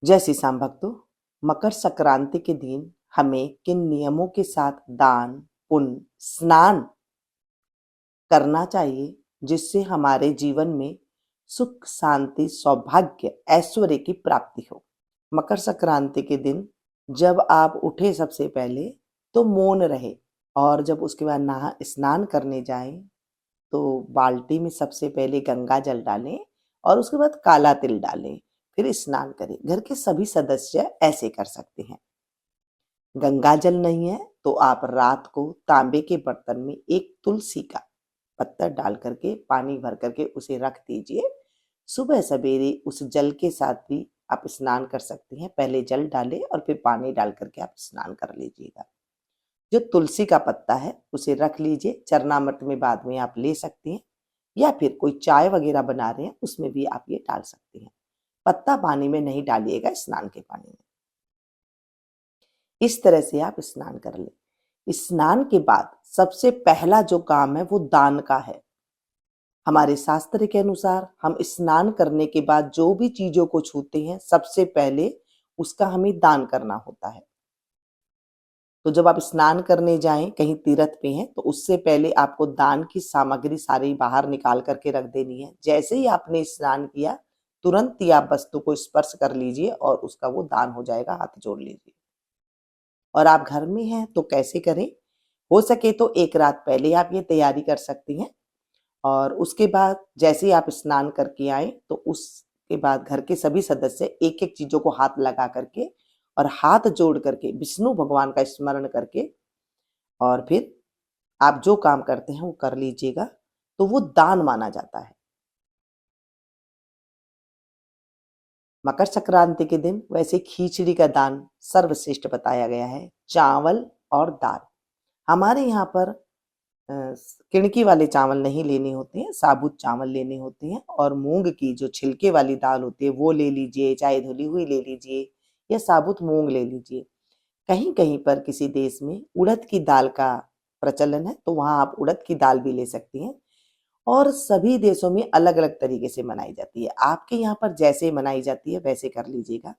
जय श्री श्याम भक्तों। मकर संक्रांति के दिन हमें किन नियमों के साथ दान, पुण्य, स्नान करना चाहिए जिससे हमारे जीवन में सुख, शांति, सौभाग्य, ऐश्वर्य की प्राप्ति हो। मकर संक्रांति के दिन जब आप उठे सबसे पहले तो मौन रहे और जब उसके बाद नहा स्नान करने जाएं तो बाल्टी में सबसे पहले गंगा जल डालें और उसके बाद काला तिल डालें, फिर स्नान करें। घर के सभी सदस्य ऐसे कर सकते हैं। गंगा जल नहीं है तो आप रात को तांबे के बर्तन में एक तुलसी का पत्ता डाल करके पानी भर करके उसे रख दीजिए। सुबह सवेरे उस जल के साथ भी आप स्नान कर सकते हैं। पहले जल डालें और फिर पानी डाल करके आप स्नान कर लीजिएगा। जो तुलसी का पत्ता है उसे रख लीजिए, चरणामृत में बाद में आप ले सकते हैं या फिर कोई चाय वगैरह बना रहे हैं उसमें भी आप ये डाल सकते हैं। पत्ता पानी में नहीं डालिएगा, स्नान के पानी में। इस तरह से आप स्नान कर लें। स्नान के बाद सबसे पहला जो काम है वो दान का है। हमारे शास्त्र के अनुसार हम स्नान करने के बाद जो भी चीजों को छूते हैं सबसे पहले उसका हमें दान करना होता है। तो जब आप स्नान करने जाएं, कहीं तीर्थ पे हैं, तो उससे पहले आपको दान की सामग्री सारी बाहर निकाल करके रख देनी है। जैसे ही आपने स्नान किया तुरंत ही आप वस्तु को स्पर्श कर लीजिए और उसका वो दान हो जाएगा, हाथ जोड़ लीजिए। और आप घर में हैं तो कैसे करें? हो सके तो एक रात पहले आप ये तैयारी कर सकती हैं और उसके बाद जैसे ही आप स्नान करके आए तो उसके बाद घर के सभी सदस्य एक एक चीजों को हाथ लगा करके और हाथ जोड़ करके विष्णु भगवान का स्मरण करके और फिर आप जो काम करते हैं वो कर लीजिएगा, तो वो दान माना जाता है। मकर संक्रांति के दिन वैसे खिचड़ी का दान सर्वश्रेष्ठ बताया गया है। चावल और दाल, हमारे यहाँ पर किणकी वाले चावल नहीं लेने होते हैं, साबुत चावल लेने होते हैं और मूंग की जो छिलके वाली दाल होती है वो ले लीजिए, चाहे धुली हुई ले लीजिए या साबुत मूंग ले लीजिए। कहीं कहीं पर किसी देश में उड़द की दाल का प्रचलन है तो वहां आप उड़द की दाल भी ले सकती हैं। और सभी देशों में अलग अलग तरीके से मनाई जाती है। आपके यहाँ पर जैसे मनाई जाती है वैसे कर लीजिएगा।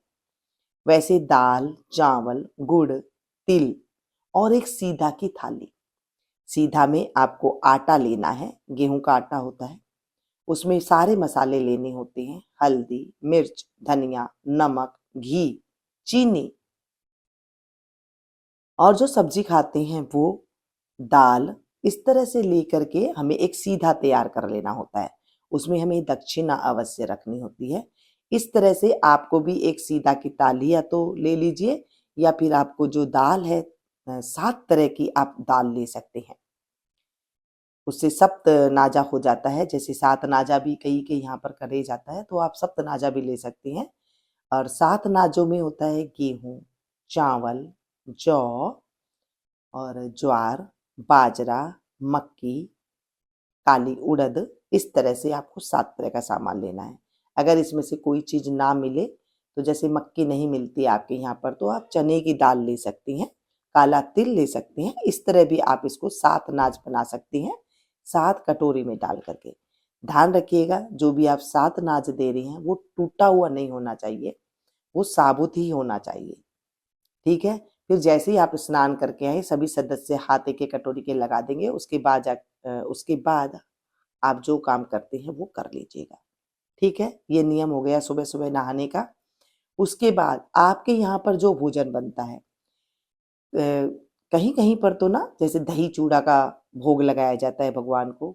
वैसे दाल, चावल, गुड़, तिल और एक सीधा की थाली। सीधा में आपको आटा लेना है, गेहूं का आटा होता है। उसमें सारे मसाले लेने होते हैं, हल्दी, मिर्च, धनिया, नमक, घी, चीनी और जो सब्जी खाते हैं वो दाल। इस तरह से लेकर के हमें एक सीधा तैयार कर लेना होता है। उसमें हमें दक्षिणा अवश्य रखनी होती है। इस तरह से आपको भी एक सीधा की थाली या तो ले लीजिए या फिर आपको जो दाल है 7 तरह की आप दाल ले सकते हैं। उससे सप्त नाजा हो जाता है। जैसे 7 नाजा भी कई के यहाँ पर करे जाता है तो आप सप्त नाजा भी ले सकते हैं। और 7 नाजों में होता है गेहूं, चावल, जौ और ज्वार, बाजरा, मक्की, काली उड़द। इस तरह से आपको 7 तरह का सामान लेना है। अगर इसमें से कोई चीज ना मिले तो जैसे मक्की नहीं मिलती आपके यहाँ पर तो आप चने की दाल ले सकती हैं, काला तिल ले सकती हैं। इस तरह भी आप इसको 7 नाज बना सकती हैं, 7 कटोरी में डाल करके। ध्यान रखिएगा जो भी आप 7 नाज दे रही हैं वो टूटा हुआ नहीं होना चाहिए, वो साबुत ही होना चाहिए। ठीक है। फिर जैसे ही आप स्नान करके आए सभी सदस्य हाथ एक एक कटोरी के लगा देंगे। उसके बाद आप जो काम करते हैं वो कर लीजिएगा। ठीक है, ये नियम हो गया सुबह सुबह नहाने का। उसके बाद आपके यहाँ पर जो भोजन बनता है, कहीं कहीं पर तो ना जैसे दही चूड़ा का भोग लगाया जाता है भगवान को,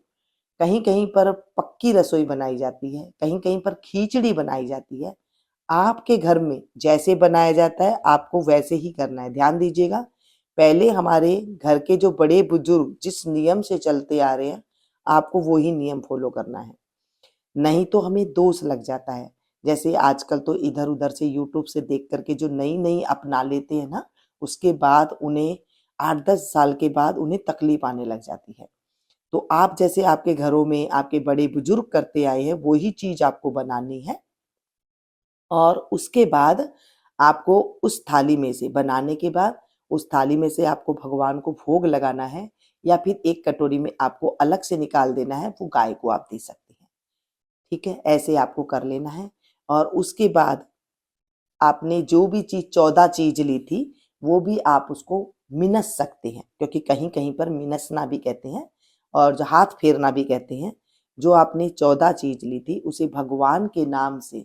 कहीं कहीं पर पक्की रसोई बनाई जाती है, कहीं कहीं पर खिचड़ी बनाई जाती है। आपके घर में जैसे बनाया जाता है आपको वैसे ही करना है। ध्यान दीजिएगा, पहले हमारे घर के जो बड़े बुजुर्ग जिस नियम से चलते आ रहे हैं आपको वही नियम फॉलो करना है, नहीं तो हमें दोष लग जाता है। जैसे आजकल तो इधर उधर से यूट्यूब से देख करके जो नई नई अपना लेते हैं ना, उसके बाद उन्हें 8-10 साल के बाद उन्हें तकलीफ आने लग जाती है। तो आप जैसे आपके घरों में आपके बड़े बुजुर्ग करते आए हैं वही चीज आपको बनानी है। और उसके बाद आपको उस थाली में से बनाने के बाद उस थाली में से आपको भगवान को भोग लगाना है या फिर एक कटोरी में आपको अलग से निकाल देना है, वो गाय को आप दे सकते हैं। ठीक है, ऐसे आपको कर लेना है। और उसके बाद आपने जो भी चीज 14 चीज ली थी वो भी आप उसको मिनस सकते हैं, क्योंकि कहीं कहीं पर मिनसना भी कहते हैं और जो हाथ फेरना भी कहते हैं। जो आपने 14 चीज ली थी उसे भगवान के नाम से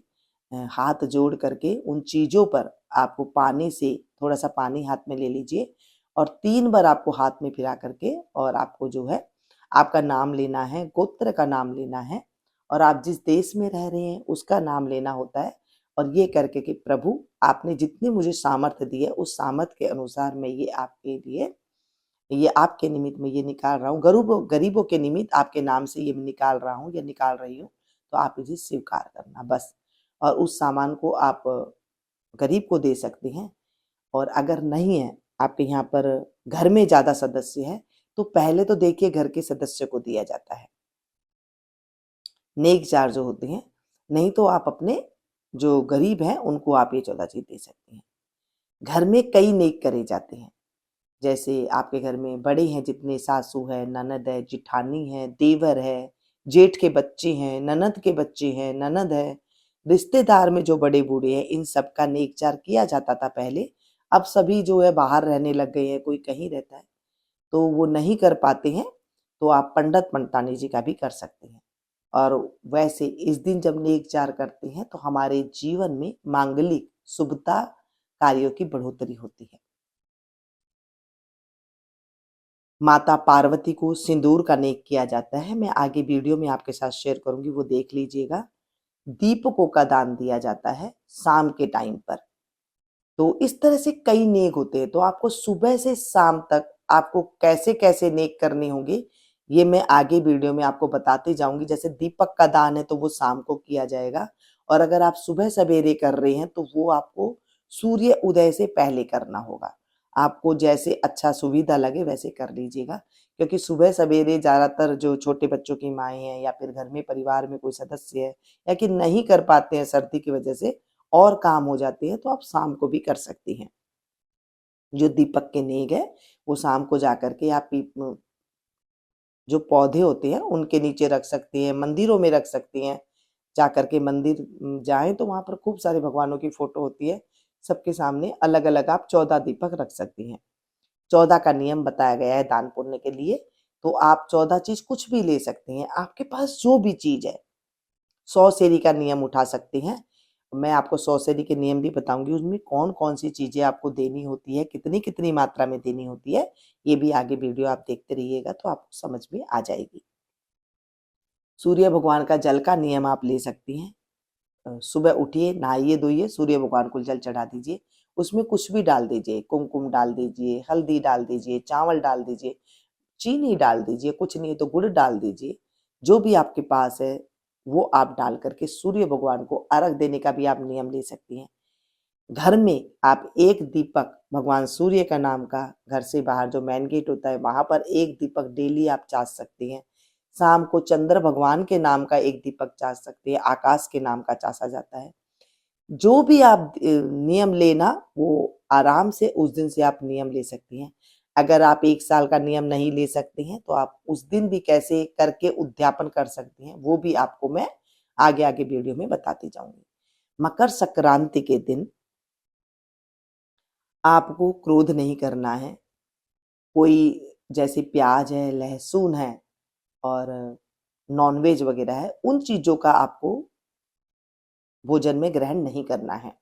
हाथ जोड़ करके उन चीजों पर आपको पानी से थोड़ा सा पानी हाथ में ले लीजिए और 3 बार आपको हाथ में फिरा करके और आपको जो है आपका नाम लेना है, गोत्र का नाम लेना है और आप जिस देश में रह रहे हैं उसका नाम लेना होता है। और ये करके कि प्रभु आपने जितनी मुझे सामर्थ्य दी है उस सामर्थ्य के अनुसार मैं ये आपके लिए, ये आपके निमित्त में ये निकाल रहा हूँ, गरीबों गरीबों के निमित्त आपके नाम से ये निकाल रहा हूँ या निकाल रही हूँ, तो आप इसे स्वीकार करना बस। और उस सामान को आप गरीब को दे सकते हैं। और अगर नहीं है आपके यहाँ पर, घर में ज़्यादा सदस्य है, तो पहले तो देखिए घर के सदस्य को दिया जाता है नेक जार जो होते हैं, नहीं तो आप अपने जो गरीब हैं उनको आप ये 14 चीज दे सकते हैं। घर में कई नेक करे जाते हैं, जैसे आपके घर में बड़े हैं जितने, सासू है, ननद है, जिठानी है, देवर है, जेठ के बच्चे हैं, ननद के बच्चे हैं, ननद है, रिश्तेदार में जो बड़े बूढ़े हैं, इन सब का नेकचार किया जाता था पहले। अब सभी जो है बाहर रहने लग गए हैं, कोई कहीं रहता है तो वो नहीं कर पाते हैं, तो आप पंडित पंडितानी जी का भी कर सकते हैं। और वैसे इस दिन जब नेकचार करते हैं तो हमारे जीवन में मांगलिक शुभता कार्यों की बढ़ोतरी होती है। माता पार्वती को सिंदूर का नेक किया जाता है, मैं आगे वीडियो में आपके साथ शेयर करूंगी, वो देख लीजिएगा। दीपकों का दान दिया जाता है शाम के टाइम पर। तो इस तरह से कई नेक होते हैं, तो आपको सुबह से शाम तक आपको कैसे कैसे नेक करने होंगे ये मैं आगे वीडियो में आपको बताती जाऊंगी। जैसे दीपक का दान है तो वो शाम को किया जाएगा, और अगर आप सुबह सवेरे कर रहे हैं तो वो आपको सूर्य उदय से पहले करना होगा। आपको जैसे अच्छा सुविधा लगे वैसे कर लीजिएगा, क्योंकि सुबह सवेरे ज्यादातर जो छोटे बच्चों की माएँ हैं या फिर घर में परिवार में कोई सदस्य है या कि नहीं कर पाते हैं सर्दी की वजह से और काम हो जाते हैं, तो आप शाम को भी कर सकती हैं। जो दीपक के नेक है वो शाम को जाकर के आप जो पौधे होते हैं उनके नीचे रख सकती हैं, मंदिरों में रख सकती हैं। जाकर के मंदिर जाएं तो वहां पर खूब सारे भगवानों की फोटो होती है, सबके सामने अलग अलग आप 14 दीपक रख सकती हैं। 14 का नियम बताया गया है दान पुण्य के लिए, तो आप 14 चीज कुछ भी ले सकती हैं, आपके पास जो भी चीज है। 100 सेरी का नियम उठा सकती हैं, मैं आपको 100 सेरी के नियम भी बताऊंगी, उसमें कौन कौन सी चीजें आपको देनी होती है, कितनी कितनी मात्रा में देनी होती है, ये भी आगे वीडियो आप देखते रहिएगा तो आपको समझ में आ जाएगी। सूर्य भगवान का जल का नियम आप ले सकती हैं। सुबह उठिए, नहाइए धोइए, सूर्य भगवान को जल चढ़ा दीजिए, उसमें कुछ भी डाल दीजिए, कुमकुम डाल दीजिए, हल्दी डाल दीजिए, चावल डाल दीजिए, चीनी डाल दीजिए, कुछ नहीं तो गुड़ डाल दीजिए, जो भी आपके पास है वो आप डाल करके सूर्य भगवान को अर्घ देने का भी आप नियम ले सकती हैं। घर में आप एक दीपक भगवान सूर्य का नाम का, घर से बाहर जो मेन गेट होता है वहां पर एक दीपक डेली आप चाच सकती हैं। शाम को चंद्र भगवान के नाम का एक दीपक चाच सकती है, आकाश के नाम का चाचा जाता है। जो भी आप नियम लेना वो आराम से उस दिन से आप नियम ले सकती हैं। अगर आप 1 साल का नियम नहीं ले सकती हैं तो आप उस दिन भी कैसे करके उद्यापन कर सकती हैं, वो भी आपको मैं आगे आगे वीडियो में बताती जाऊंगी। मकर संक्रांति के दिन आपको क्रोध नहीं करना है। कोई जैसे प्याज है, लहसुन है और नॉनवेज वगैरह है, उन चीजों का आपको भोजन में ग्रहण नहीं करना है।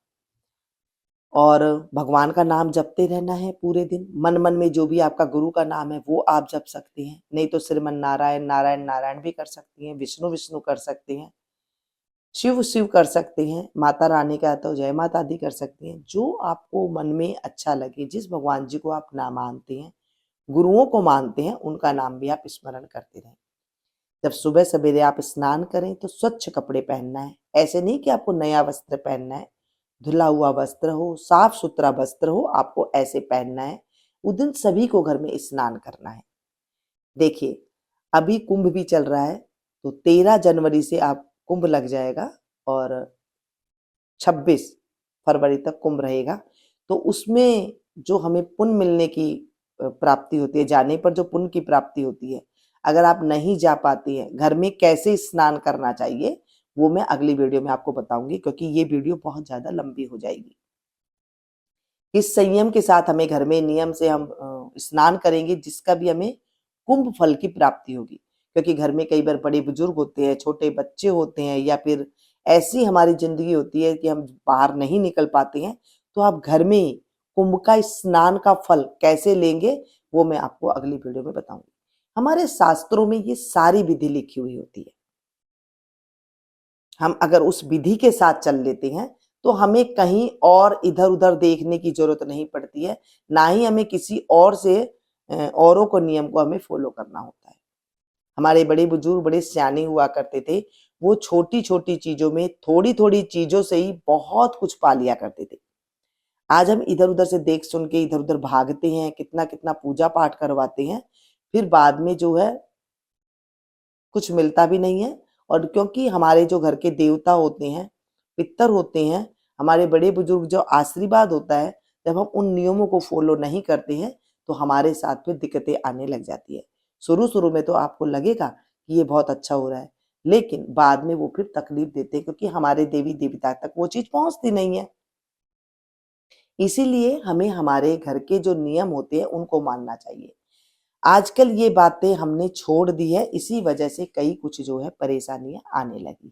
और भगवान का नाम जपते रहना है पूरे दिन। मन मन में जो भी आपका गुरु का नाम है वो आप जप सकते हैं, नहीं तो श्रीमन नारायण नारायण नारायण भी कर सकती हैं, विष्णु विष्णु कर सकते हैं, शिव शिव कर सकते हैं, माता रानी का तो जय माता दी कर सकते हैं। जो आपको मन में अच्छा लगे, जिस भगवान जी को आप नाम मानते हैं, गुरुओं को मानते हैं, उनका नाम भी आप स्मरण करते रहें। जब सुबह सवेरे आप स्नान करें तो स्वच्छ कपड़े पहनना है। ऐसे नहीं कि आपको नया वस्त्र पहनना है, धुला हुआ वस्त्र हो, साफ सुथरा वस्त्र हो, आपको ऐसे पहनना है। उस दिन सभी को घर में स्नान करना है। देखिए अभी कुंभ भी चल रहा है, तो 13 जनवरी से आप कुंभ लग जाएगा और 26 फरवरी तक कुंभ रहेगा। तो उसमें जो हमें पुण्य मिलने की प्राप्ति होती है, जाने पर जो पुण्य की प्राप्ति होती है, अगर आप नहीं जा पाती हैं, घर में कैसे स्नान करना चाहिए वो मैं अगली वीडियो में आपको बताऊंगी, क्योंकि ये वीडियो बहुत ज्यादा लंबी हो जाएगी। इस संयम के साथ हमें घर में नियम से हम स्नान करेंगे, जिसका भी हमें कुंभ फल की प्राप्ति होगी। क्योंकि घर में कई बार बड़े बुजुर्ग होते हैं, छोटे बच्चे होते हैं, या फिर ऐसी हमारी जिंदगी होती है कि हम बाहर नहीं निकल पाते हैं, तो आप घर में ही कुंभ का स्नान का फल कैसे लेंगे वो मैं आपको अगली वीडियो में बताऊंगी। हमारे शास्त्रों में ये सारी विधि लिखी हुई होती है। हम अगर उस विधि के साथ चल लेते हैं तो हमें कहीं और इधर उधर देखने की जरूरत नहीं पड़ती है, ना ही हमें किसी और से औरों को नियम को हमें फॉलो करना होता है। हमारे बड़े बुजुर्ग बड़े सियाने हुआ करते थे, वो छोटी छोटी चीजों में, थोड़ी थोड़ी चीजों से ही बहुत कुछ पा लिया करते थे। आज हम इधर उधर से देख सुन के इधर उधर भागते हैं, कितना कितना पूजा पाठ करवाते हैं, फिर बाद में जो है कुछ मिलता भी नहीं है। और क्योंकि हमारे जो घर के देवता होते हैं, पितर होते हैं, हमारे बड़े बुजुर्ग जो आशीर्वाद होता है, जब हम उन नियमों को फॉलो नहीं करते हैं तो हमारे साथ फिर दिक्कतें आने लग जाती है। शुरू शुरू में तो आपको लगेगा कि ये बहुत अच्छा हो रहा है, लेकिन बाद में वो फिर तकलीफ देते हैं, क्योंकि हमारे देवी देवता तक वो चीज पहुंचती नहीं है। इसीलिए हमें हमारे घर के जो नियम होते हैं उनको मानना चाहिए। आजकल ये बातें हमने छोड़ दी है, इसी वजह से कई कुछ जो है परेशानियां आने लगी है।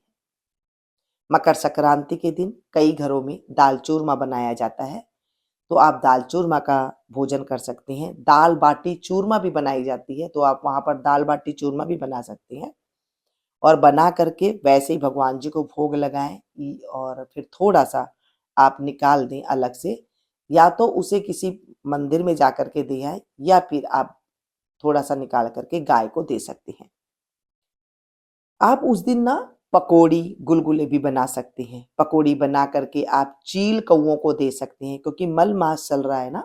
मकर संक्रांति के दिन कई घरों में दाल चूरमा बनाया जाता है, तो आप दाल चूरमा का भोजन कर सकते हैं। दाल बाटी चूरमा भी बनाई जाती है, तो आप वहां पर दाल बाटी चूरमा भी बना सकते हैं, और बना करके वैसे ही भगवान जी को भोग लगाएं। और फिर थोड़ा सा आप निकाल दें अलग से, या तो उसे किसी मंदिर में जा करके दे आए, या फिर आप थोड़ा सा निकाल करके गाय को दे सकते हैं। आप उस दिन ना पकोड़ी गुलगुले भी बना सकते हैं। पकोड़ी बना करके आप चील कौओं को दे सकते हैं, क्योंकि मल मास चल रहा है ना,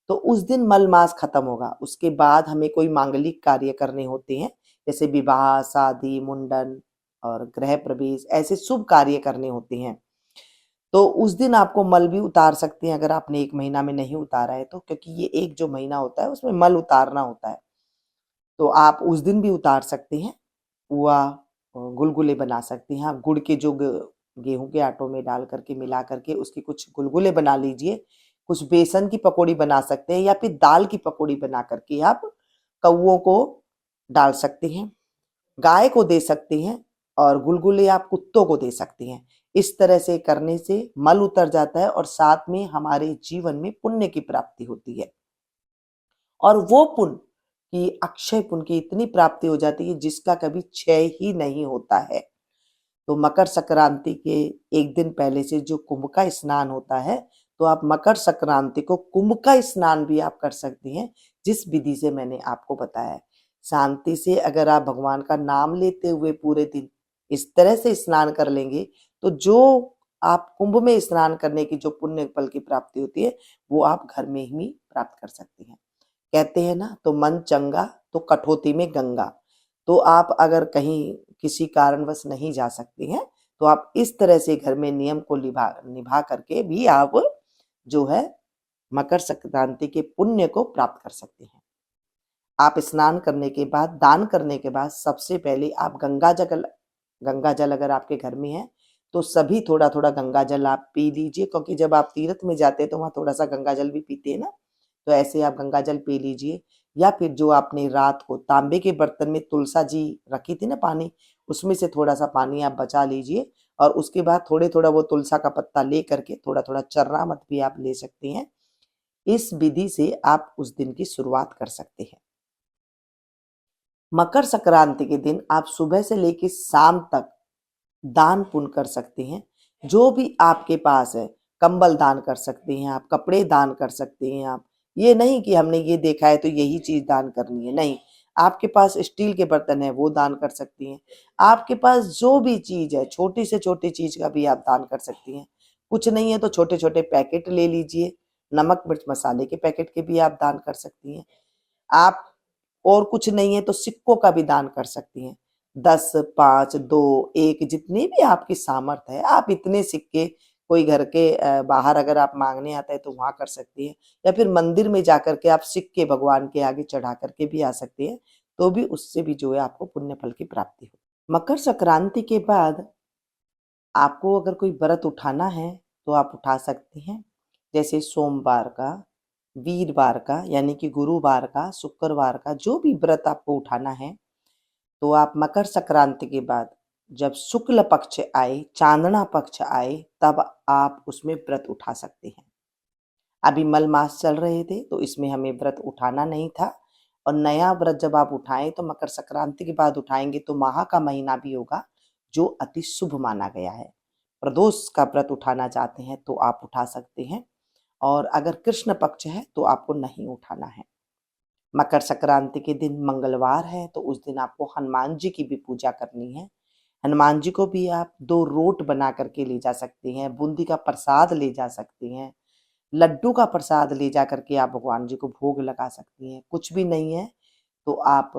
तो उस दिन मल मास खत्म होगा। उसके बाद हमें कोई मांगलिक कार्य करने होते हैं, जैसे विवाह, शादी, मुंडन और गृह प्रवेश, ऐसे शुभ कार्य करने होते हैं। तो उस दिन आपको मल भी उतार सकते हैं, अगर आपने एक महीना में नहीं उतारा है तो, क्योंकि ये एक जो महीना होता है उसमें मल उतारना होता है, तो आप उस दिन भी उतार सकते हैं। पुआ गुलगुले बना सकते हैं। आप गुड़ के जो गेहूं के आटों में डाल करके मिला करके उसकी कुछ गुलगुले बना लीजिए। कुछ बेसन की पकौड़ी बना सकते हैं, या फिर दाल की पकौड़ी बना करके आप कौओं को डाल सकते हैं, गाय को दे सकते हैं, और गुलगुले आप कुत्तों को दे सकते हैं। इस तरह से करने से मल उतर जाता है, और साथ में हमारे जीवन में पुण्य की प्राप्ति होती है। और वो पुण्य की अक्षय पुण्य की इतनी प्राप्ति हो जाती है जिसका कभी क्षय ही नहीं होता है। तो मकर संक्रांति के एक दिन पहले से जो कुंभ का स्नान होता है, तो आप मकर संक्रांति को कुंभ का स्नान भी आप कर सकती हैं, जिस विधि से मैंने आपको बताया है। शांति से अगर आप भगवान का नाम लेते हुए पूरे दिन इस तरह से स्नान कर लेंगे, तो जो आप कुंभ में स्नान करने की जो पुण्य फल की प्राप्ति होती है, वो आप घर में ही प्राप्त कर सकती हैं। कहते हैं ना, तो मन चंगा तो कठौती में गंगा। तो आप अगर कहीं किसी कारणवश नहीं जा सकते हैं, तो आप इस तरह से घर में नियम को निभा निभा करके भी आप जो है मकर संक्रांति के पुण्य को प्राप्त कर सकते हैं। आप स्नान करने के बाद, दान करने के बाद, सबसे पहले आप गंगा जल अगर आपके घर में है तो सभी थोड़ा थोड़ा गंगा जल आप पी लीजिए, क्योंकि जब आप तीर्थ में जाते हैं तो वहां थोड़ा सा गंगा जल भी पीते हैं ना, तो ऐसे आप गंगा जल पी लीजिए। या फिर जो आपने रात को तांबे के बर्तन में तुलसा जी रखी थी ना पानी, उसमें से थोड़ा सा पानी आप बचा लीजिए, और उसके बाद थोड़े थोड़ा वो तुलसा का पत्ता ले करके थोड़ा थोड़ा चर्रामत भी आप ले सकते हैं। इस विधि से आप उस दिन की शुरुआत कर सकते हैं। मकर संक्रांति के दिन आप सुबह से लेकर शाम तक दान पुण्य कर सकते हैं। जो भी आपके पास है, कंबल दान कर सकते हैं आप, कपड़े दान कर सकते हैं आप। ये नहीं कि हमने ये देखा है तो यही चीज दान करनी है, नहीं। आपके पास स्टील के बर्तन है वो दान कर सकती हैं। आपके पास जो भी चीज है, छोटी से छोटी चीज का भी आप दान कर सकती हैं। कुछ नहीं है तो छोटे छोटे पैकेट ले लीजिए, नमक मिर्च मसाले के पैकेट के भी आप दान कर सकती हैं। आप और कुछ नहीं है तो सिक्कों का भी दान कर सकती हैं। 10, 5, 2, 1 जितनी भी आपकी सामर्थ्य है, आप इतने सिक्के कोई घर के बाहर अगर आप मांगने आता है तो वहां कर सकती हैं, या फिर मंदिर में जाकर के आप सिक्के भगवान के आगे चढ़ा करके भी आ सकते हैं, तो भी उससे भी जो है आपको पुण्य फल की प्राप्ति हो। मकर संक्रांति के बाद आपको अगर कोई व्रत उठाना है तो आप उठा सकते हैं। जैसे सोमवार का, वीरवार का यानी कि गुरुवार का, शुक्रवार का जो भी व्रत आपको उठाना है, तो आप मकर संक्रांति के बाद जब शुक्ल पक्ष आए, चांदना पक्ष आए, तब आप उसमें व्रत उठा सकते हैं। अभी मल मास चल रहे थे तो इसमें हमें व्रत उठाना नहीं था, और नया व्रत जब आप उठाएं तो मकर संक्रांति के बाद उठाएंगे तो माह का महीना भी होगा, जो अति शुभ माना गया है। प्रदोष का व्रत उठाना चाहते हैं तो आप उठा सकते हैं, और अगर कृष्ण पक्ष है तो आपको नहीं उठाना है। मकर संक्रांति के दिन मंगलवार है तो उस दिन आपको हनुमान जी की भी पूजा करनी है। हनुमान जी को भी आप 2 रोट बना करके ले जा सकते हैं, बूंदी का प्रसाद ले जा सकते हैं, लड्डू का प्रसाद ले जा करके आप भगवान जी को भोग लगा सकती हैं। कुछ भी नहीं है तो आप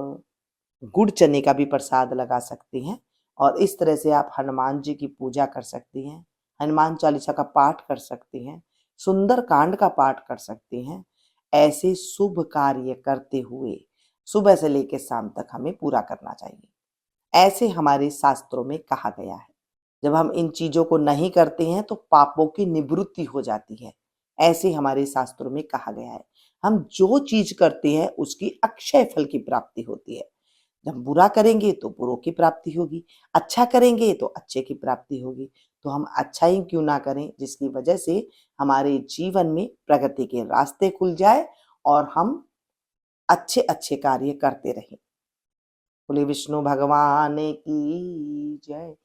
गुड़ चने का भी प्रसाद लगा सकती हैं, और इस तरह से आप हनुमान जी की पूजा कर सकती हैं, हनुमान चालीसा का पाठ कर सकती हैं, सुंदर कांड का पाठ कर सकती हैं। ऐसे शुभ कार्य करते हुए सुबह से लेकर शाम तक हमें पूरा करना चाहिए, ऐसे हमारे शास्त्रों में कहा गया है। जब हम इन चीजों को नहीं करते हैं तो पापों की निवृत्ति हो जाती है, ऐसे हमारे शास्त्रों में कहा गया है। हम जो चीज करते हैं उसकी अक्षय फल की प्राप्ति होती है। जब बुरा करेंगे तो बुरों की प्राप्ति होगी, अच्छा करेंगे तो अच्छे की प्राप्ति होगी। तो हम अच्छा ही क्यों ना करें, जिसकी वजह से हमारे जीवन में प्रगति के रास्ते खुल जाए और हम अच्छे अच्छे कार्य करते रहें। बोले विष्णु भगवान की जय।